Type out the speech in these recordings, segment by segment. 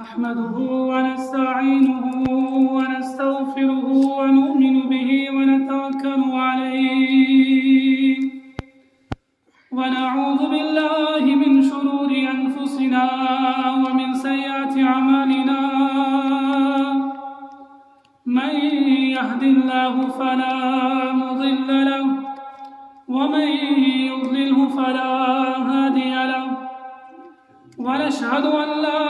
نحمده ونستعينه ونستغفره ونؤمن به ونتوكل عليه ونعوذ بالله من شرور أنفسنا ومن سيئات أعمالنا من يهد الله فلا مضل له ومن يضلله فلا هادي له ونشهد أن لا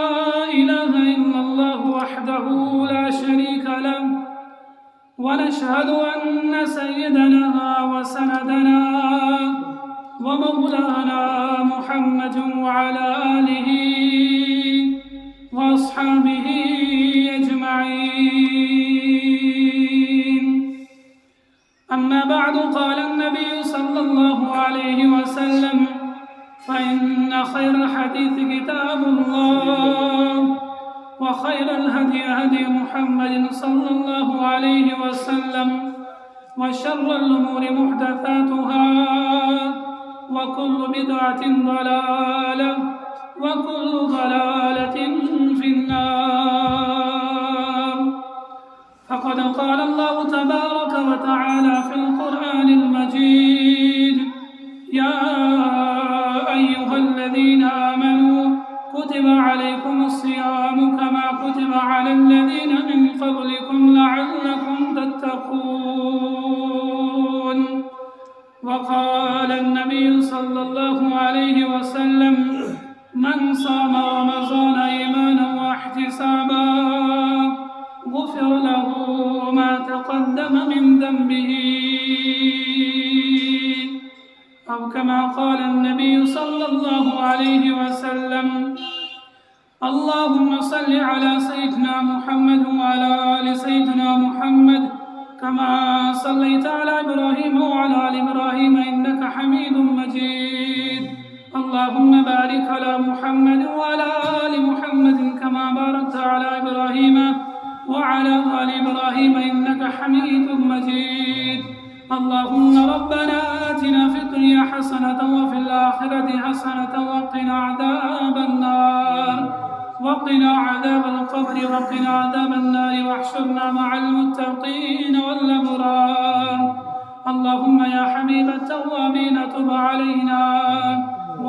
إله إلا الله وحده لا شريك له ونشهد أن سيدنا وسندنا ومولانا محمد وعلى آله وأصحابه أجمعين. أما بعد، قال النبي صلى الله عليه وسلم: فإن خير الحديث كتاب الله وخير الهدي هدي محمد صلى الله عليه وسلم وشر الأمور محدثاتها وكل بدعة ضلالة وكل ضلالة في النار. فقد قال الله تبارك وتعالى في القرآن المجيد: يا أيها الذين آمنوا كتب عليكم الصيام كما كتب على الذين من قبلكم لعلكم تتقون. وقال النبي صلى الله عليه وسلم: من صام رمضان إيمانا واحتسابا غفر له ما تقدم من ذنبه، أو كما قال النبي صلى الله عليه وسلم. اللهم صل على سيدنا محمد وعلى آل سيدنا محمد كما صليت على إبراهيم وعلى آل إبراهيم إنك حميد مجيد. اللهم بارك على محمد وعلى آل محمد كما باركت على إبراهيم وعلى آل إبراهيم إنك حميد مجيد. اللهم ربنا آتنا في الدنيا حسنة وفي الآخرة حسنة وقنا عذاب النار وقنا عذاب القبر وقنا عذاب النار واحشرنا مع المتقين والأبرار. اللهم يا حبيب التوابين تب علينا،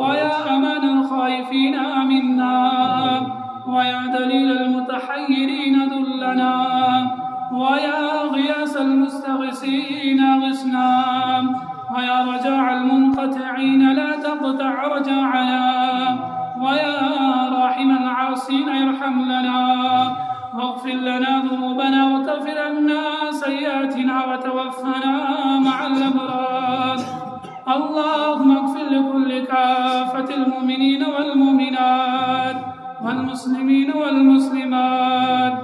ويا أمان الخائفين آمنا، ويا دليل المتحيرين دلنا، ويا غياث المستغيثين اغثنا، ويا رجاع المنقطعين لا تقطع رجاعنا، ويا راحم العاصين ارحم لنا واغفر لنا ذنوبنا وكفر عنا سيئاتنا وتوفنا مع الأبرار. اللهم اغفر لكل كافة المؤمنين والمؤمنات والمسلمين والمسلمات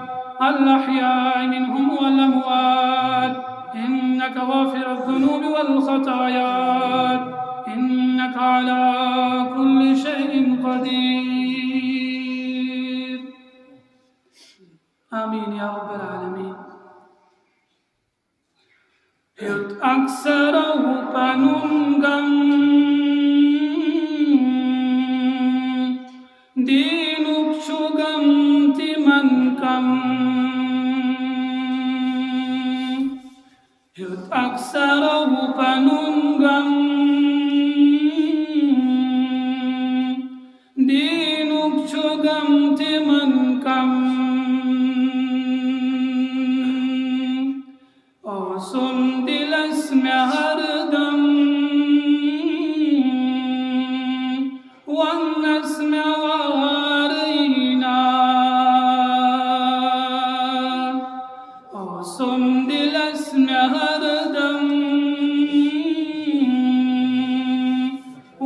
الأحياء منهم والأموات، إنك غافر الذنوب والخطايا، إنك على كل شيء قدير. آمين يا رب العالمين. Yut aksarahu panunggam dinuk sugam timankam Yut aksarahu panunggam dinuk sugam timankam Osun dilas mehardam Wannas mewarina Osun dilas mehardam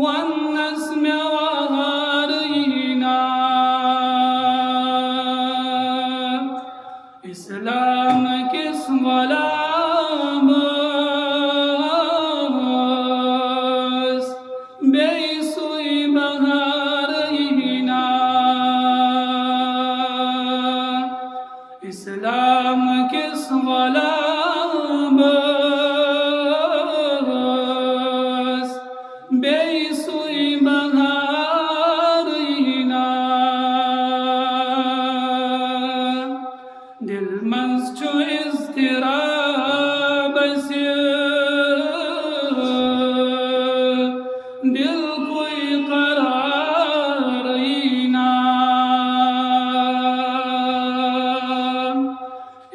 Wannas mewarina Islam kis wala Islam kis ghalabas beisui baharina منزچو اضطراب سے دل کوئی قرار نا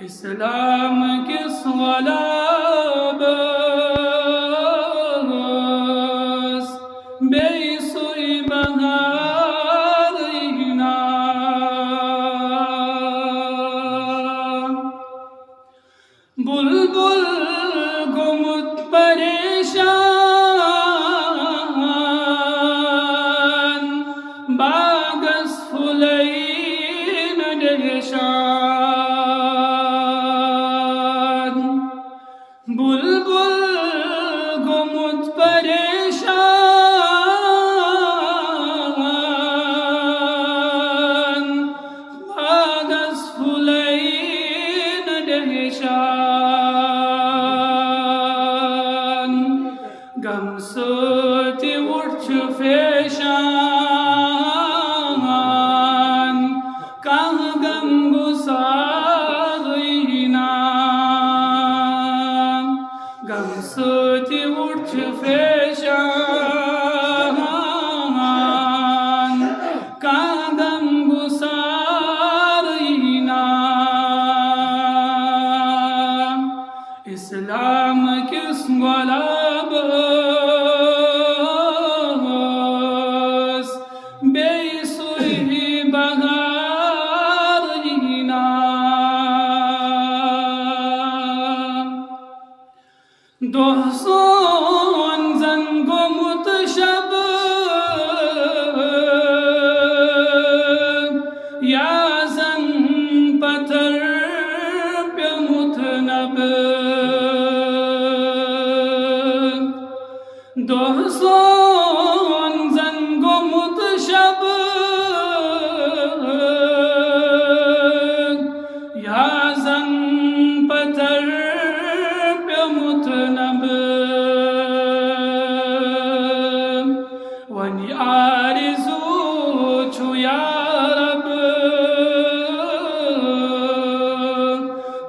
اسلام کس غلابس بے سوئی بہار نا بلبل گمت پریشان باغس فلین دہشان بلبل گمت پریشان باغس فلین دہشان غم سۭتۍ وُٹھ فیشان کانٛہہ غم گُسارٕے نا غم سۭتۍ وُٹھ فیشان کانٛہہ غم گُسارٕے نا اسلام کس غلابس بے سوئی بہار نا دۄہ سون زن گوٚمُت شب یا زن پتھر پیوٚمُت نبہٕ دۄہ سون زن گوٚمُت شب یا زن پتھر پیوٚمُت نبہٕ وۄنۍ آرزوٗ چھُ یا رب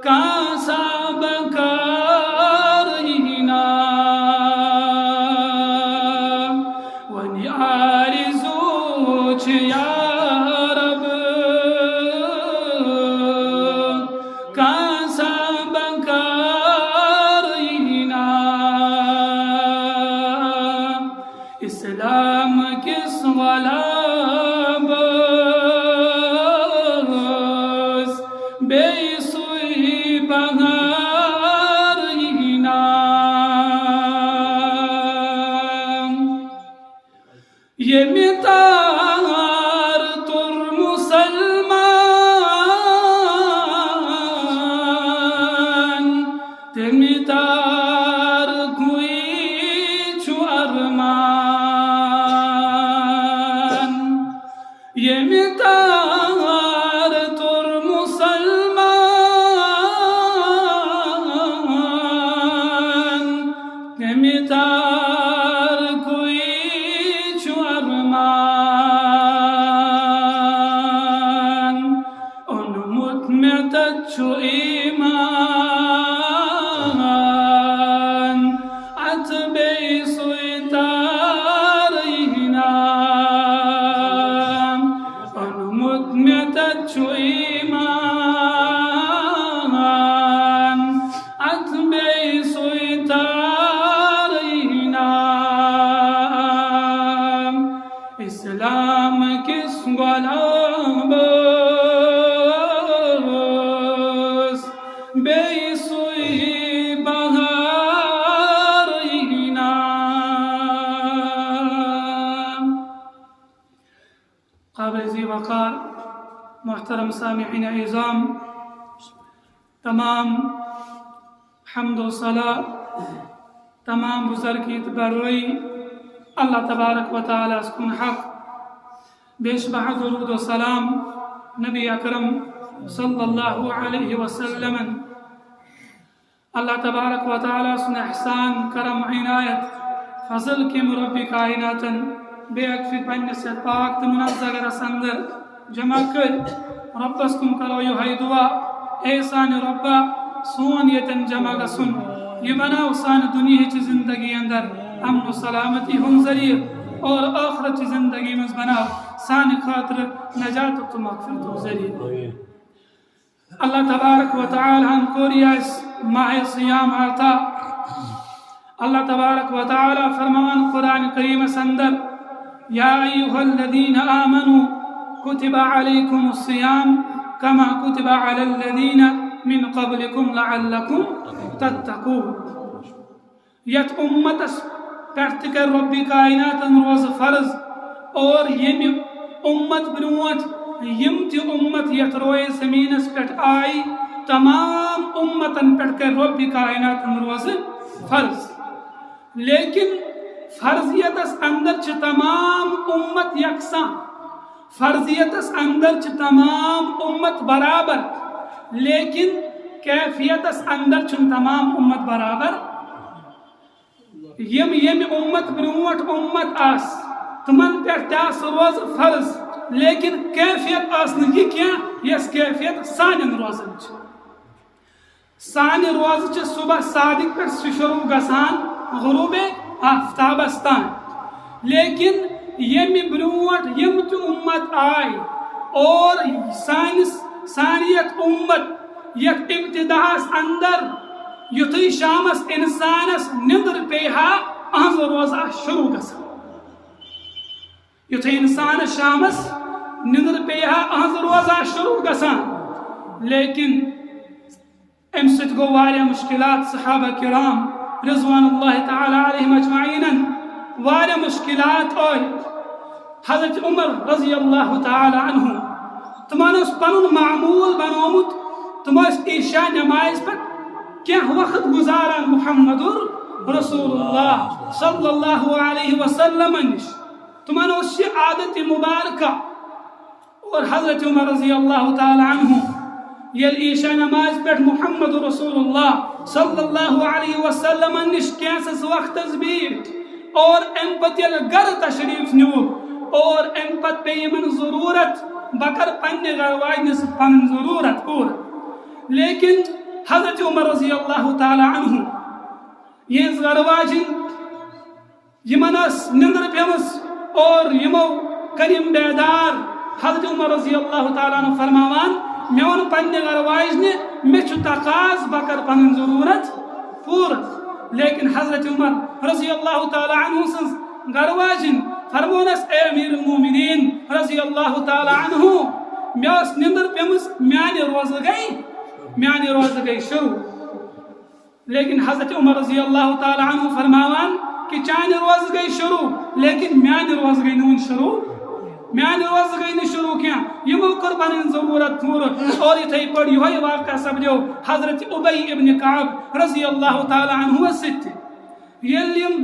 کانٛہہ سا بکارٕے نا وۄنۍ آرزوٗ چھُ یا رب کانٛہہ سا بکارٕے نا اسلام کس غلابس بے سوئی بہار نا ییٚمہِ تار توٚر مُسلمان تَمہِ تارکُے چھُ ارمان ییٚمہِ تار توٚر مُسلمان تَمہِ تارکُے چھُ ارمان اوٚنمُت مےٚ تتھ چھُ ایٖمان اتھ بیٚیہِ سُے تارٕے نا اوٚنمُت مےٚ تتھ چھُ ایٖمان اتھ بیٚیہِ سُے تارٕے نا اسلام کس غلابس بے سوئی بہار نا قابل ذی وقار محترم سامعین اعظام تمام حمد و صلاح تمام بزرگیت بروئی اللہ تبارک و تعالیٰ اسکن حق بیشبہ درود و سلام نبی اکرم صلی اللہ علیہ وسلم اللہ تبارک و تعالیٰ سن احسان کرم عنایت فضل کے مربی کائنات بے اکفی پنس پاک منزہ گرس اندر جمع کر ربس کم کرو یہ دعا اے سان ربا سون یتن جمع گسن یہ بناو سان دنیا چی زندگی اندر امن و سلامتی ہم ذریعہ اور آخرت چی زندگی مز بناو سان خاطر نجات و مغفرت و ذریعہ. اللہ تبارک و تعالی ہم کوریا اس ماہ صیام آتا. اللہ تبارک و تعالی فرمان قرآن کریم سندر یا ایوہ الذین آمنوا کتب علیکم الصیام کما کتب علی الذین من قبلکم لعلکم تتقون. یت امتس پرت کر ربی کائنات روز فرض اور یم امت برونت یم تی امت یت روئے زمینس پٹ آئی تمام امتن پٹ کر ربی کائنات روز فرض. لیکن فرضیت اس اندر چھ تمام امت یکساں فرضیت اس اندر چھ تمام امت برابر لیکن کیفیت اس اندر چھ تمام امت برابر. یم امت برونٹ امت آس تمن پہ آس روز فرض لیکن کیفیت آسن یہ کیا یس کیفیت سانن روزن سان روز صبح صادق پہ شروع گسان غروب آفتابستان. لیکن یم برونٹ یم تو امت آئی اور سانیت امت یک ابتداس اندر یتھی شامس انسانس نندر پیہا اہم روزہ شروع گسان. یتھی انسان شامس نندر پیہا اہم روزہ شروع گسان. لیکن ام سۭتۍ گوٚو واریاہ مشکلات صحابہ کرام رضوان اللہ تعالی علیہم اجمعین واریاہ مشکلات آئی. حضرت عمر رضی اللہ تعالی عنہ تمن اس پنن معمول بنومت تم عشاء نماز پہ کیا وقت گزاران محمد رسول اللہ صلی اللہ علیہ وسلم نش تمن اس عادت مبارکہ. اور حضرت عمر رضی اللہ تعالی عنہ یل عشاء نماز پہ محمد رسول اللہ صلی اللہ علیہ وسلم نش کیسس وقت بیٹھ اور ام پتہ یل گھر تشریف نیو اور ام پتہ پہ یمن ضرورت بکر پنہ گھر واجنس پن ضرورت پور. لیکن حضرت عمر رضی اللہ تعالی عنہ یہ گھر واجن یمن نندر پیمس اور یمو کریم بیدار حضرت عمر رضی اللہ تعالی عنہ فرماوان میون پنہ گھر واجنہ مے چھ تقاض بکر پن ضرورت پور. لیکن حضرت عمر رضی اللہ تعالی عنہ سن گھر واجن فرمونس اے امیر المومنین رضی اللہ تعالی عنہ میس نندر پیمس میانہ روز گئی شروع. لیکن حضرت عمر رضی اللہ تعالی عنہ فرماوان کہ چانہ روز گئی شروع لیکن میانہ روز گئی نون شروع میانہ روز گئی نہ شروع کیا یمو کر پن ضرورت پور. اور اتھے پڑ یہ واقعہ سپدو حضرت ابی ابن کعب رضی اللہ تعالی عنہ ست یلیم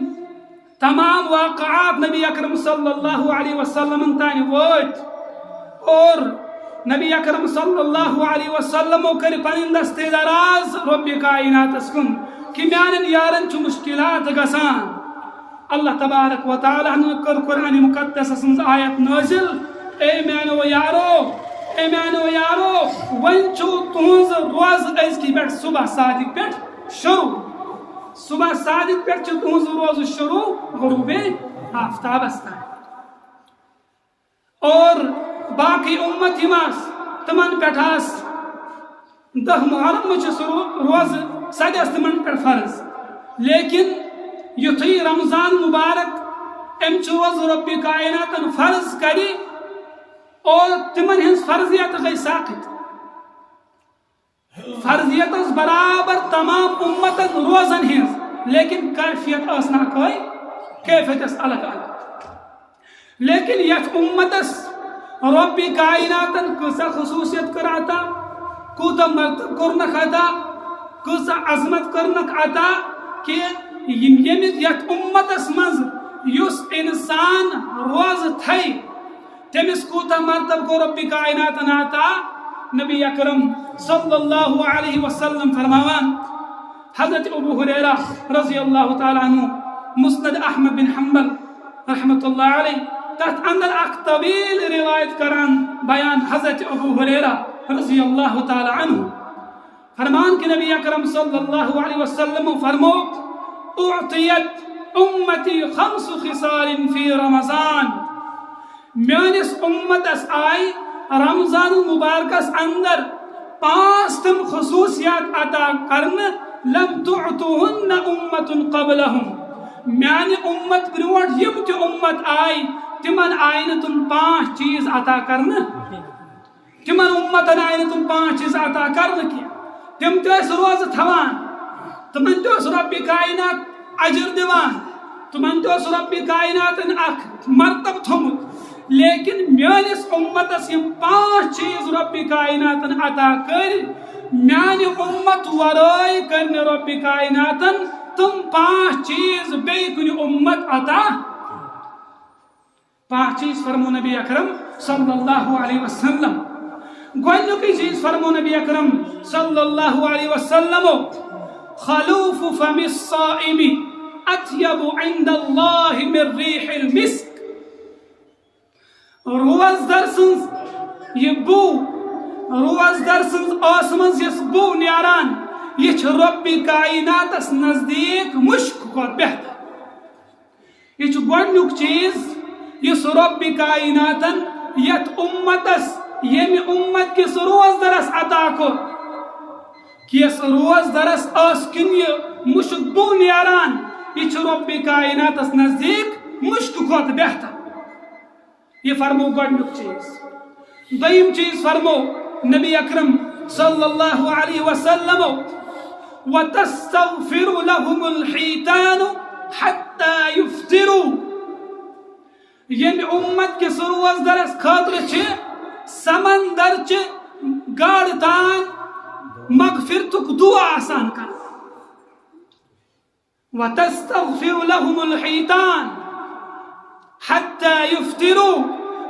تمام واقعات نبی اکرم صلی اللہ علیہ وسلم تان وات اور نبی اکرم صلی اللہ علیہ وسلم کر پن دست دراز رب کائنات کن کہ میان یارن چھ مشکلات گسان. اللہ تبارک و تعالی نے کر قرآن مقدس سن آیت نازل اے میانو یارو ون چھو تہذ روز ازکی پہ صبح صادق پہ شروع صبح صادق پہ تہذ روز شروع غروب آفتابستان. اور باقی امت ہماس تمن پہ 10 محرم روز سدس تمن پہ فرض. لیکن یتھی رمضان مبارک ام روز رب کائنات فرض کری اور تمن ہز فرضیت گئی ساقط. فرضیت برابر تمام امتن روزن ہز لیکن کیفیت اسنا کوئی کیفیت اس الگ الگ. لیکن یت امتس رب کائناتن کسا خصوصیت کراتا کوتا مرتب کرنک عطا کسا عظمت کرنک عطا کہ یت امتس مز یس انسان روز تھئی تمس کوتا مرتب کو رب کائناتن عطا. نبی اکرم صلی اللہ علیہ وسلم فرماوان حضرت ابو ہریرہ رضی اللہ تعالی عنہ مسند احمد بن حنبل رحمت اللہ علیہ تحت اندر اخ طویل روایت کران بیان حضرت ابو ہریرہ رضی اللہ تعالی عنہ فرمان کہ نبی اکرم صلی اللہ علیہ وسلم فرمو اعطیت امتی 5 خصال فی رمضان میانس امتس آئی رمضان المبارکس اندر 5 تم خصوصیات عطا کرن لم تعطوہن امت قبلہم میانی امت بروٹ یم تی امت آئی تمن آئین تم 5 چیز عطا کرن تمن امتن آئین تم 5 چیز عطا کرن کیا تم تیس روز تھوان تمن تیس رب کائنات عجر دیوان تمن تیس رب کائنات اک مرتب تھمت لیکن میانس امتس یم 5 چیز رب کائنات عطا کر میانی امت ورائی کرنے رب کائنات تم 5 چیز بے کنی امت عطا 5 چیز فرمو نبی اکرم صلی اللہ علیہ وسلم گوئنو کی چیز فرمو نبی اکرم صلی اللہ علیہ وسلم خلوف فم الصائم اطیب عند اللہ من ریح المسک روز درسنز یہ بو روز درسنز آسمنز یس بو نیاران یہ چھ رب کائنات اس نزدیک مشک کو بہتر یہ چھ گوڑنک چیز یہ رب کائناتن یت امتس یمی امت کس روز درس عطا کو کس روز درس آسکن یہ مشک بو نیاران یہ چھ رب کائنات اس نزدیک مشک کو بہتر یہ فرمو گوڑنک چیز دویم چیز فرمو نبی اکرم صلی اللہ علیہ وسلم وَتَسْتَغْفِرُ لَهُمُ الْحِيتَانُ حَتَّى يُفْتِرُوا یم امت کے سروز درس خاطر چھ سمندر چھ گاڑ تان مغفرتک دعا آسان کر وَتَسْتَغْفِرُ لَهُمُ الْحِيتَانُ حَتَّى يُفْتِرُوا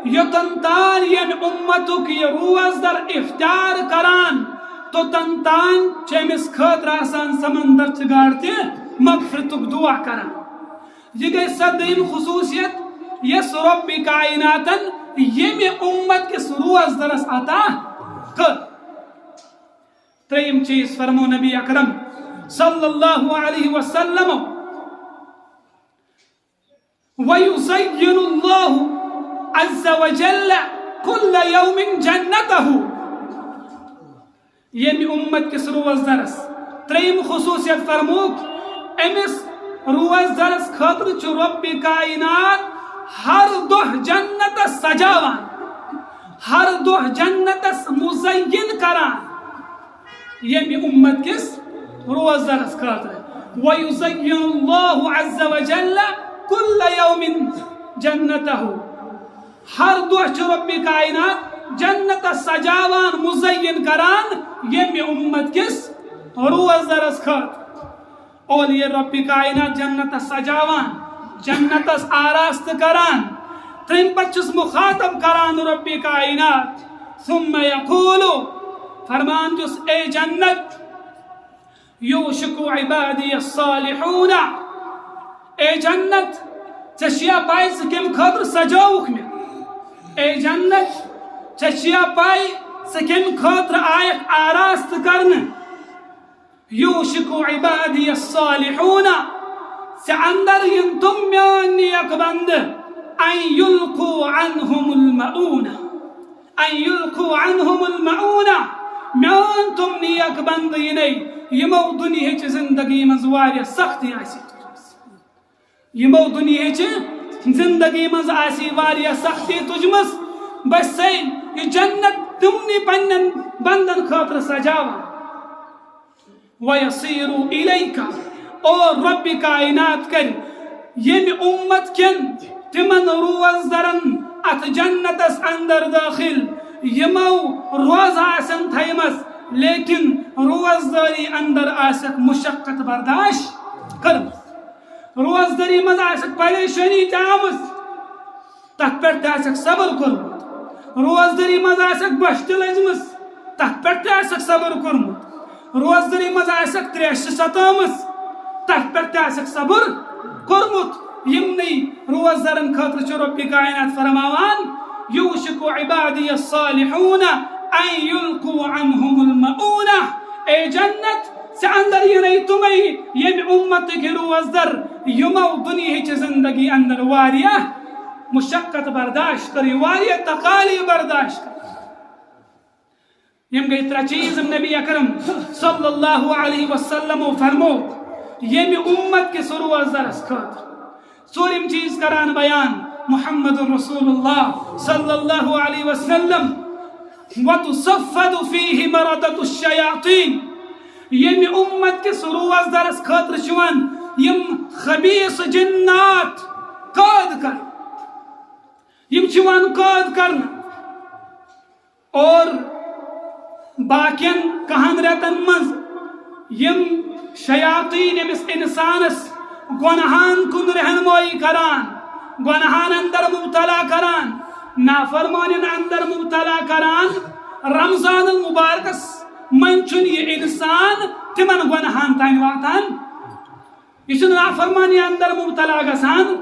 یتنتان ین امتک یہ روز در افطار کران تو تنتان چیمس خاطر آسان سمندر چھ گاڑتے مغفرتک دعا کران یہ گئی صدیم خصوصیت یس رب کائناتن یمی امت کس روز درس عطا کر تریم چیز فرمو نبی اکرم صلی اللہ علیہ وسلم وَيُزَيِّنُ اللَّهُ عز وجل كل يوم جنته یمی امت کس روز درس تریم خصوصیت فرموک امس روز درس خاطر چھ رب کائنات ہر دہ جنت سجاوان ہر دہ جنت مزین کران یمی امت کس روز درس خاطر وَيُزَيِّنُ اللَّهُ عز وجل كل يوم جنته ہر دہ چھ رب کائنات جنت سجاوان مزین کران یمی امت کس روز درس خاطر اور یہ رب کائنات جنت سجاوان جنت آراست کران تم پچس مخاطب کران رب کائنات ثم یقولو فرمان جس اے جنت یوشکو عبادی الصالحون اے جنت چشیا پائی سکم خاطر سجاوک میں اے جنت چشیا پائی سکم خاطر آیت آراست کرن یوشکو عبادی الصالحون سے اندر ین تم میان نیک بند ان یلقو عنہم المعون ان یلقو عنہم المعون میان تم نیک بند ینی یمو دنیا چھ زندگی مز واریہ سختی آسی یمو دنیا چھ زندگی مز آسی واریہ سختی تجمس بس سین یہ جنت تمنی پنن بندن خاطر سجاوا وَيَصِيرُ إِلَيْكَ اور رب کائنات کر یم امت کن تمن روز درن ات جنت اس اندر داخل یمو روز آسن تھیمس لیکن روز داری اندر آسک مشقت برداشت کرمس روز داری مز آسک پریشانی تامس تک پر تاسک صبر کرمت روز داری مز آسک بشت لجمس تک پر تاسک صبر کرمت روز داری مز آسک تریش ستامس تک پر تاسک صبر کرمت یمنی روز درن خاطر چھ رب کائنات فرماوان یوشک عبادی الصالحون ان یلقوا عنہم المعون اے جنت سے اندر یہ نہیں تمہیں یہ امت کی روزدر یمو دنیا کی زندگی اندر واریا مشقت برداشت کری واریا تقالی برداشت کری یم گئی ترہ چیز نبی اکرم صلی اللہ علیہ وسلم فرمو یم امت کے روزدر اس خاطر ژوٗرِم چیز کران بیان محمد رسول اللہ صلی اللہ علیہ وسلم وتصفد فیہ مردت الشیاطین یم امت کے روزدر اس خاطر چون یم خبیث جنات قید کر یم چون قید کرنا اور باقین کہن رتن مز یم شیاطین امس انسانس گناہان کن رہنمائی کران گناہان اندر مبتلا کران نافرمانین اندر مبتلا کران رمضان المبارکس من چن یہ انسان تمن گناہان تین واتان یہ چن نافرمانی اندر مبتلا گسان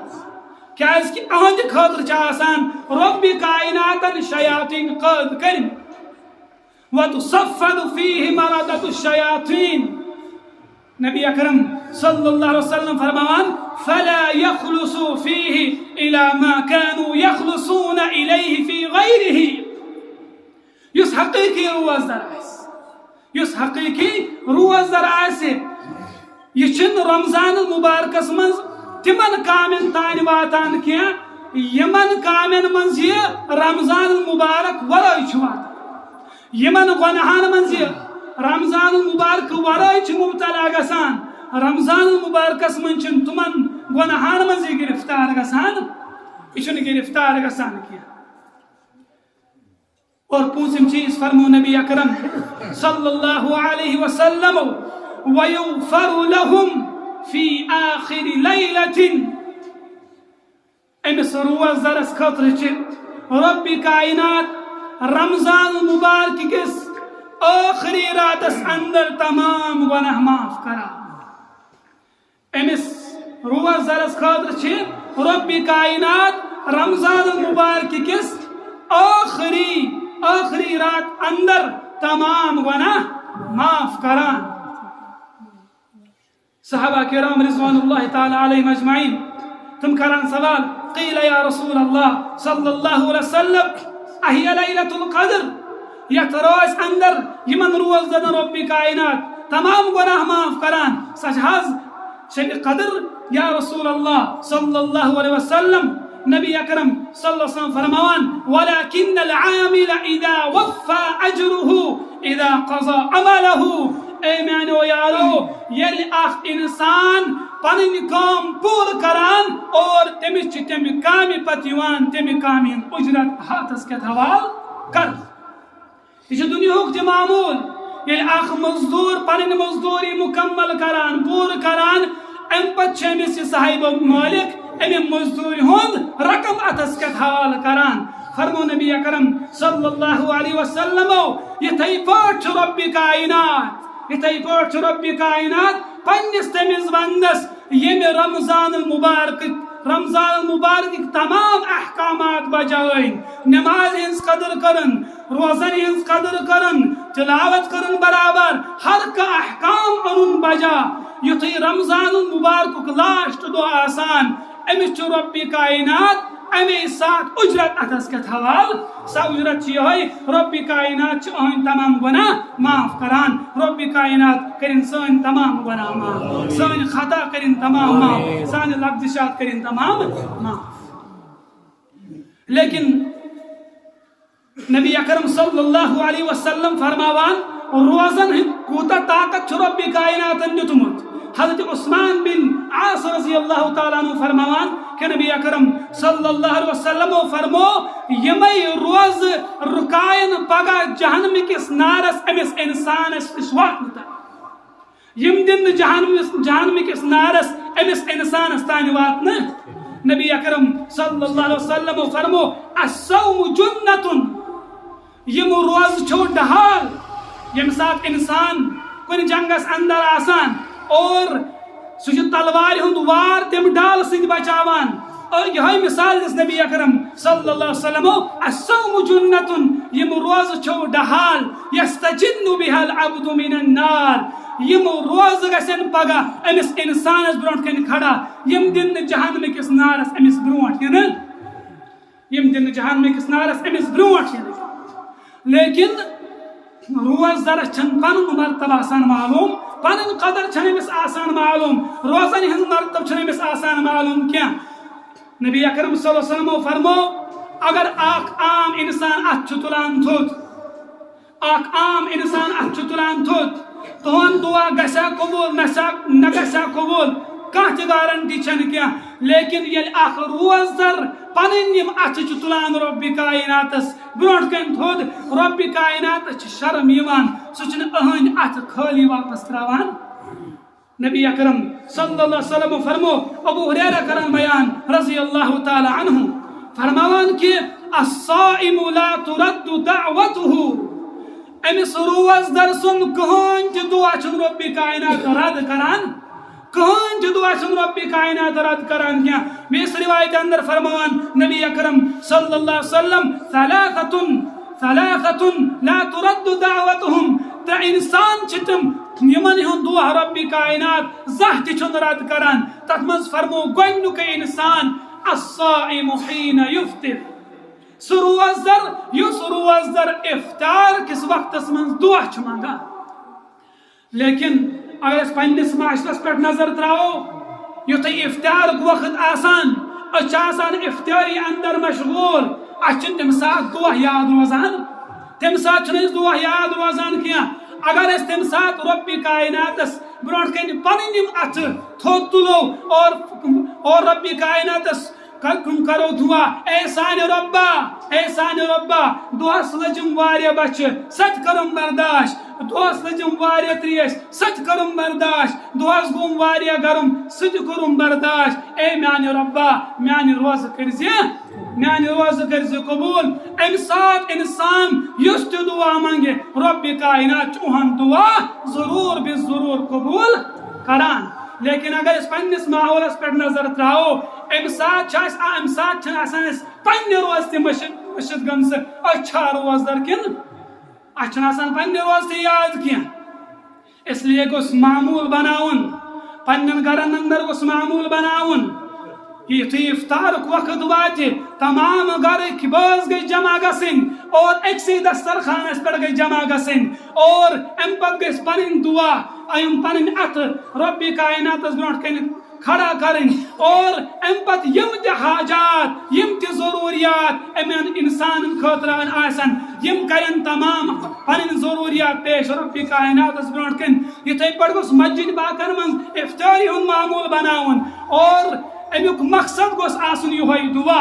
کیاز کہ اہند خاطر چاسان رب کائناتن شیاطین قید کرن وتصفد فیہ مردت الشیاطین نبی اکرم صلی اللہ علیہ وسلم فرمان فلا يخلصوا فيه الى ما كانوا يخلصون اليه في غيره يس حقيقي روزدر آس يس حقيقي روزدر آس يچن رمضان المبارکس منز تمن کامن تان واتان کیا یمن کامن منز یہ رمضان المبارک ورائے چھوات یمن گناہان منز یہ رمضان المبارک ورائے چھ مبتلا گسان رمضان المبارکس من چن تمن گناہان منز یہ گرفتار گسان یہ گرفتار گسان کیا اور پونسم چیز فرمو نبی اکرم صلی اللہ علیہ وسلم ویغفر لهم فی آخر لیلت امس روزدر اس خطر چھ رب کائنات رمضان المبارک کس آخری رات اس اندر تمام گناہ معاف کرا امس روزدر اس خطر چھ رب کائنات رمضان المبارک کس آخری رات اندر تمام گناہ معاف کرا صحابہ کرام رضوان اللہ تعالی علیہم اجمعین تم کران سوال قیل یا رسول اللہ صلی اللہ علیہ وسلم اہی لیلۃ القدر یت روز اندر یمن روز دن رب کائنات تمام گناہ معاف کران سجاز شب قدر یا رسول اللہ صلی اللہ علیہ وسلم نبی اکرم صلی اللہ علیہ وسلم فرموان ولكن العامل اذا وفى اجره اذا قضى عمله اے میانو یارو یل اخ انسان پنن کام پور کران اور تمس تم کامی پتیوان تم کامین اجرت ہاتس کے حوال کر یہ دنیا تہ معمول یل اخ مزدور پنن مزدوری مکمل کران پور کران ام پتہ امس صاحب مالک ام مزدوری ہند رقم اتس کے حوال کران فرمو نبی اکرم صلی اللہ علیہ وسلم یتھے پاٹ رب کائنات اتھے پاٹ رب کائنات پنس تمس بندس یم رمضان المبارک تمام احکامات بجائن نماز ہنس قدر کرن روزن ہنس قدر کرن تلاوت کرن برابر ہر کا احکام انن بجا یتھے رمضان المبارک لاسٹ دو آسان امس رب کائنات امی ساتھ اجرت اتس کے حوال سا اجرت یہ رب کائنات تمام گناہ معاف کران رب کائنات کرن سن تمام گناہ معاف سن خطا کرن تمام معاف سن لغزشات کرن تمام معاف لیکن نبی اکرم صلی اللہ علیہ وسلم فرماوان روزن کوتا طاقت رب کائنات دتمت حضرت عثمان بن عاص رضی اللہ تعالیٰ عنہ فرماوان کہ نبی اکرم صلی اللہ علیہ وسلم فرمو یمی روز رکائن پگا جہنم کس نارس امس انسان واتنتا یم دن جہنم کس نارس امس انسان تان واتن نبی اکرم صلی اللہ علیہ وسلم فرمو الصوم جنت یم روز چھو ڈہال یم ساتھ انسان کن جنگس اندر آسان اور سہ تلوار ہند وار تم ڈال ست بچاوان اور یہ مثال دس نبی اکرم صلی اللہ علیہ وسلم الصوم جنتن یم روز چھو ڈہال یستجن بها العبد من النار یم روز گسن پگہ امس انسانس برونٹ کن کھڑا یم دن جہنم کس نارس امس برونٹ یم دن جہنم کس نارس امس برونٹ لیکن روز در چھن پن مرتبہ آسان معلوم پن قدر چھن امس آسان معلوم روزن ہن مرتبہ چھن امس آسان معلوم کیا نبی اکرم صلی اللہ علیہ وسلم فرمو اگر اک عام انسان اتھ تلان تھوت اک عام انسان اتھ تلان تھوت تہن دعا گژھا قبول نہ گژھا قبول کانٛہہ تہِ گارنٹی چھنہٕ کینٛہہ لیکن ییٚلہِ اکھ روزدر پنٕنۍ یِم اتھٕ چھِ تُلان رۄبِ کایناتس برونٛٹھ کَنۍ تھوٚد رۄبِ کایناتس چھِ شرم یِوان سُہ چھُنہٕ أہٕنٛدۍ اتھٕ خٲلی واپس ترٛاوان نبی اکرم صلی اللہ علیہ وسلم فرمو ابو ہریرہ کران بیان رضی اللہ تعالی عنہ فرماوان کہ الصائم لا ترد دعوته امس روزدر سن کہن تہ دعا چھن رب کائنات رد کران کہن تہ دعا چھن رب کائنات رد کران کیا اس روایت اندر فرماوان نبی اکرم صلی اللہ علیہ وسلم ثلاثة لا ترد دعوتهم تا انسان چھتم یمن ہن دعا رب کائنات زہ تہ چھن رد کران تت مز فرمو گۄڈنیُک انسان الصائم حين يفطر روزدر افطار کس وقت من دعا مانگان لیکن اگر اس پنس معاشرس پہ نظر تراو یوتھ افطار وقت آسان آسان افطاری اندر مشغول اچھن تم سات دعا یاد روزان تم سات دعا یاد روزان کیا اگر اس تم سات رب کائناتس برونٹ کن پن اتھ تھوت تلو اور رب کائناتس کرو دعا اے سان ربا دعاس لجم واریا بچ ست کرم برداشت دعاس لجم واریا تریش ست کرم برداشت دعاس گوم واریا گرم ست کرم برداشت اے میان ربا میان روز کرزی قبول ام سات انسان یس تہ دعا منگے رب کائنات چوہن دعا ضرور بالضرور قبول کران لیکن اگر اس پنس ماحولس پہ نظر تراو ام سات آسان پنہ روز تہ مشت گمس اچھا روز در کن اچھن آسان پنہ روز تہ یاد کی اس لیے گوس معمول بناون پنن گرن اندر گوس معمول بناون یہ افطار وقت وات تمام گرک باز گئی جمع گسن اور اکسی دسترخانس پہ گئی جمع گسن اور ام پت گیس پن دعا ام پن ات رب کائناتس برونٹ کن کھڑا کریں اور ام پت یم تہ حاجات یم تہ ضروریات امن انسان خاطران آسن یم کرن تمام پن ضروریات پیش رب کائناتس برونٹ کن یتھے پٹ گوس مسجد باقن من افطاری ہن معمول بناون اور امیک مقصد گوس آسن یہ دعا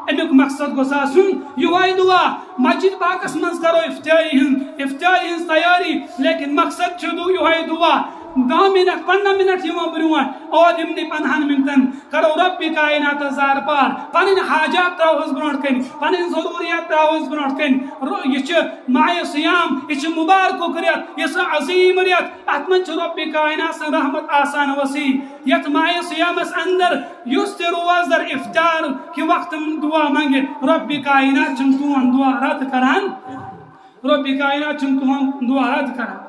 امیک مقصد گوس آسن یہ دعا مسجد باقس من کرو افطاری ہن تیاری لیکن مقصد چھو یہ دعا 10 منٹ 15 منٹ یمو برون اور یمنی 15 منٹن کرو رب کائنات زار پار پن حاجات تراوس برونٹ کن پن ضروریات تراوس برونٹ کن یہ ماہ صیام یہ مبارک ریت یہ عظیم ریت ات من رب کائنات سن رحمت آسان وسیع یت ماہ صیامس اندر یس تہ روز در افطار کہ وقت دعا منگے رب کائنات چن تون دعا رد کران رب کائنات چن تون دعا رد کران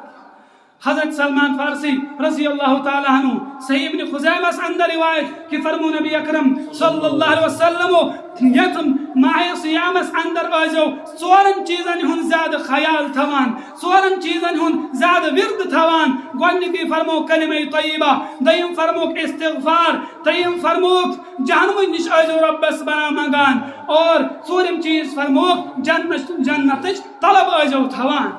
حضرت سلمان فارسی رضی اللہ تعالی عنہ صحیح ابن خزیمہ اندر روایت کہ فرمو نبی اکرم صلی اللہ علیہ وسلم یتم ماہ صیامس اندر آزو ژورن چیزن ہن زیادہ خیال تھوان ژورن چیزن ہن زیادہ ورد تھوان گۄڈنیُکُے فرمو کلمہ طیبہ دوٚیِم فرموک استغفار ترٛیٚیِم فرموک جہنمہٕ نش آزو ربس بنا منگان اور ژوٗرِم چیز فرموک جنتٕچ طلب آزو تھوان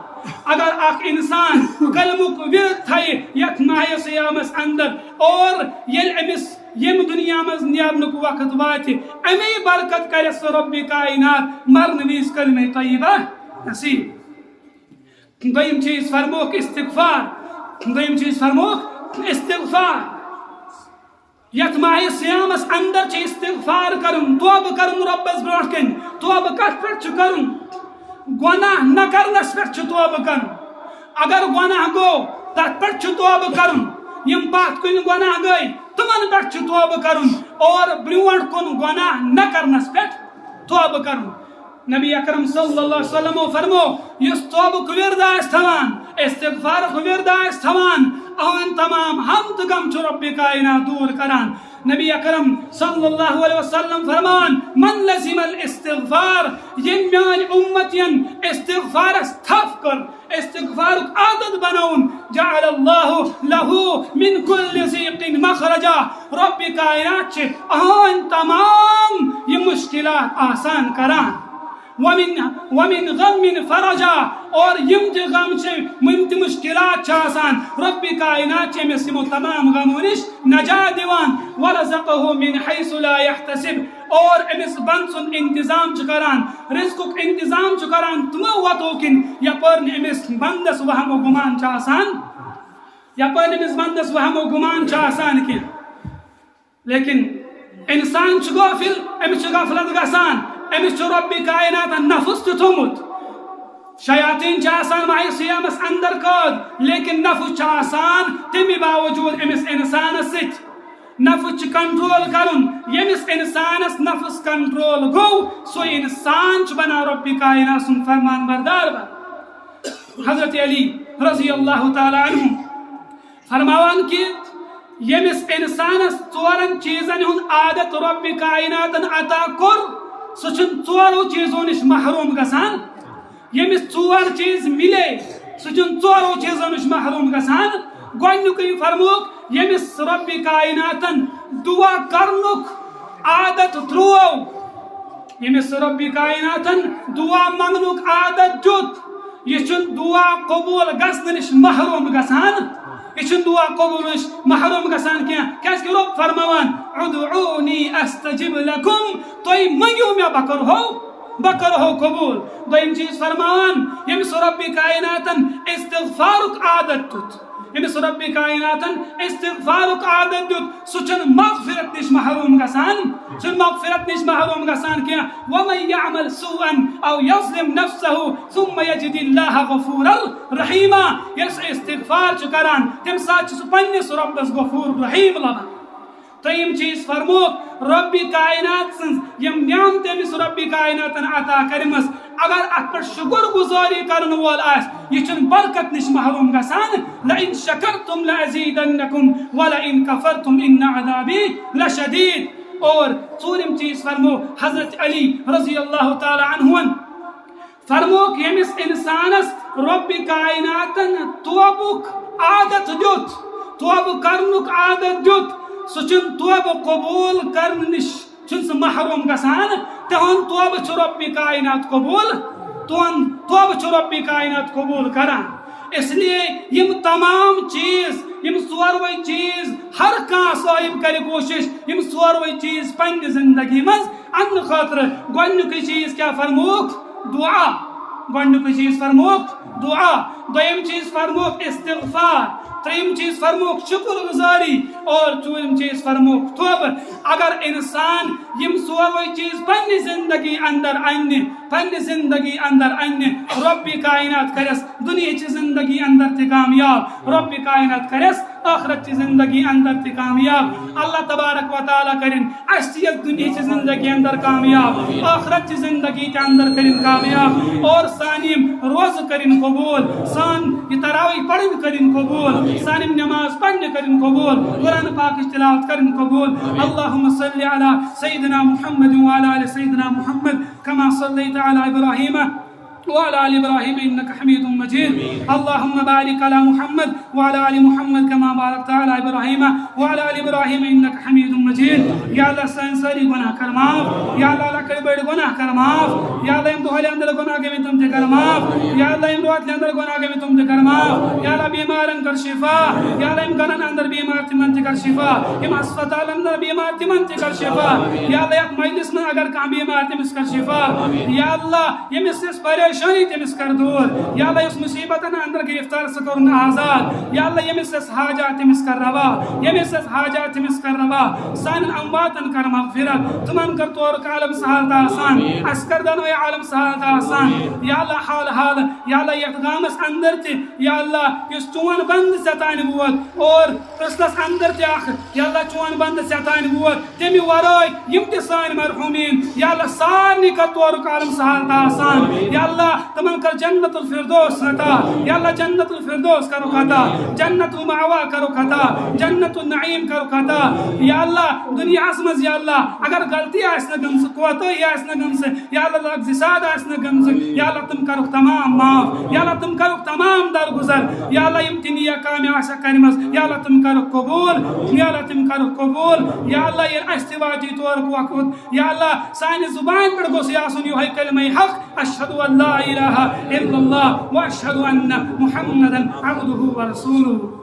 اگر اخ انسان کلمک ورد تھے یت ماہ صیامس اندر اور یل امس یم دنیا مز نیرنک وقت وات امی برکت کرس رب کائنات مرن ویز کلمہ طیبہ نصیب دویم چیز فرموک استغفار یت ماہ صیامس اندر چھ استغفار کرن توبہ کرن ربس برونٹ کن توبہ کت پہ کرن گناہ نہ کرنس پہ توبہ کرن اگر گناہ گو تت پہ توبہ کرن یم پات کن گناہ گئی تمن پہ توبہ کرن اور برونٹ کن گناہ نہ کرنس پہ توبہ کرن نبی اکرم صلی اللہ علیہ وسلم فرمو یس توبہ ورد آس تھوان استغفار ورد آس تھوان اہن تمام ہم تو غم چھ رب کائنات دور کران نبی اکرم صلی اللہ علیہ وسلم فرمان من لزم الاستغفار یم میان امتین استغفار تھف کر استغفار عادت بنون جعل اللہ له من كل ضيق مخرجا رب کائنات چھ اہن تمام یہ مشکلات آسان کران ومن غم فرجا اور یم تہ غم یم تہ مشکلات چھ آسان رب کائنات چھ امس یمو تمام غمو نش نجات دیوان ورزقه من حيث لا يحتسب اور امس بند سن انتظام چھ کران رزقک انتظام چھ کران تمو وتو کن یپر امس بندس وہم و گمان چھ آسان یپر امس بندس وہم و گمان چھ آسان کی لیکن انسان چھ غافل امس چھ غفلت گسان امس چھ رب کائنات نفس تہ تھومت شیاطین چھ آسان ماہ سیامس اندر قید لیکن نفس چھ آسان تمی باوجود امس انسانس ست نفس چھ کنٹرول کرن یمس انسانس نفس کنٹرول گو سو انسان چھ بنا رب کائنات سن فرمان بردار بن حضرت علی رضی اللہ تعالی عنہ فرماوان کہ یمس انسانس ژورن چیزن ہند عادت رب کائنات عطا کور سہ ژورو چیزوں نش محروم گسان یمس ژور چیز ملے سہ ژورو چیزوں نش محروم گسان گۄڈنیُکُے فرموک یمس رب کائناتن دعا کرنُک عادت ترٛوو یمس رب کائناتن دعا منگنُک عادت دیُت یہ چھُنہٕ دعا قبول گژھنہٕ نش محروم گژھان یہ چھُنہٕ دعا قبول نش محروم گژھان کینٛہہ کیازِ کہ رب فرماوان ادعونی استجب لکم تُہۍ منگِو مےٚ بہٕ کرہو قبول دوٚیِم چیٖز فرماوان ییٚمِس رب کائناتن استغفارُک عادت دیُت ییٚمِس رب کائناتن استغفارُک عادت دیُت سُہ چھُنہٕ مغفرت نش محروم گژھان سُہ چھُنہٕ مغفرت نش محروم گژھان کینٛہہ ومن یعمل سوءا او یظلم نفسه ثم یجد اللہ غفورا رحیما ییٚلہِ سُہ استغفار چھُ کران تمہِ ساتہٕ چھُ سُہ پننس ربس غفور رحیم لبان ترٛیٚیِم چیٖز فرموک رب کائنات سٕنٛز یم نعمت أمس رب کائناتن عطا کرمس اگر ات پہ شکر گزاری کرن وول آس یہ چھن برکت نش محروم گسان لئن شکرتم لازیدنکم ولئن کفرتم ان عذابی لشدید اور ژوٗرِم چیٖز فرمو حضرت علی رضی اللہ تعالی عنہ فرموک یمس انسانس رب کائناتن توبک عادت دیت توبہ کرنک عادت دیت سہ چھن توبہ قبول کرن نش چھن سہ محروم گسان تہن توبہ چھ رب کائنات قبول تہن توبہ چھ رب کائنات قبول کران اس لیے یم تمام چیز یم ژوروے چیز ہر کانٛہہ صاحب کرِ کوشش یم ژوروے چیز پننہِ زندگی منٛز اننہٕ خٲطرٕ گۄڈنیُکُے چیٖز کیٛاہ فرموک دعا گۄڈنیُکُے چیٖز فرموک دعا دوٚیِم چیٖز فرموک استغفار ترٛیٚیِم چیٖز فرموک شکر گزاری اور ژوٗرِم چیٖز فرموک توبہ اگر انسان یم ژوروے چیز پننہِ زندگی اندر انہِ رب کائنات کرس دنیاچہِ زندگی اندر تہِ کامیاب رب کائنات کرس آخرت چہِ زندگی اندر تہِ کامیاب اللہ تبارک و تعالیٰ کرن اس تہِ یتھ دنیاچہِ زندگی اندر کامیاب آخرت چہِ زندگی تہِ اندر کرن کامیاب اور سانہِ یم روزٕ کرن قبول سان یہ تراویح پڑھن کرن قبول سانہِ نماز پڑھنہِ کرن قبول قرآن پاکٕچ تلاوت کرن قبول اللہم صلی علی سیدنا محمد وعلى آل سیدنا محمد كما صليت على إبراهيم وعلى آل إبراهيم إنك حميد مجيد اللهم بارك على محمد وعلى آل محمد كما باركت على إبراهيم وعلى آل إبراهيم إنك حميد مجيد يا الله سان ساری گناہ کر معاف یا اللہ لکڑ بڑ گناہ کر معاف یا اللہ ام دہلی اندر گناہ گمی تم تے کر معاف یا اللہ ام روات اندر گناہ گمی تم تے کر معاف یا اللہ بیمارن کر شفا یا اللہ ام گنن اندر بیمار تمن تے کر شفا ام ہسپتال اندر بیمار تمن تے کر شفا یا اللہ یک مجلس میں اگر کان بیمار تمس کر شفا یا اللہ یمس پریشانی تمس کر دور یا اللہ اس مصیبتن اندر گرفتار سکرن آزاد یا اللہ یمس حاجات تمس کر روا یمس حاجات تمس کر روا سان امواتن کر مغفرت تمن کر تورک عالم سہالت آسان اسکر دنوی عالم سہالت آسان یا اللہ حال یا اللہ یت گامس اندر تی یا اللہ اس چون بند ستان ووت اور تسلس اندر تی آخر یا اللہ چون بند ستان ووت تمی ورائی یم تی سان مرحومین یا اللہ سارنی کر تورک عالم سہالت آسان یا اللہ تمن کر جنت الفردوس عطا یا اللہ جنت الفردوس کرو عطا جنت المعوا کرو عطا جنت النعیم کرو عطا یا اللہ دنیا اسمز یا اللہ اگر غلطی آسنا گمس کوتاہی آسنا گمس یا اللہ لغزشات آسنا گمس یا اللہ تم کرو تمام معاف یا اللہ تم کرو تمام درگزر یا اللہ یم تنیا کامی آسا کرمز یا اللہ تم کرو قبول یا اللہ تم کرو قبول یا اللہ یہ استواجی طور کو وقت یا اللہ سانی زبان پر گوسی آسن یوہی کلمہ حق اشہدو ان لا الہ الا اللہ و اشہدو ان محمدا عبدہ و رسولہ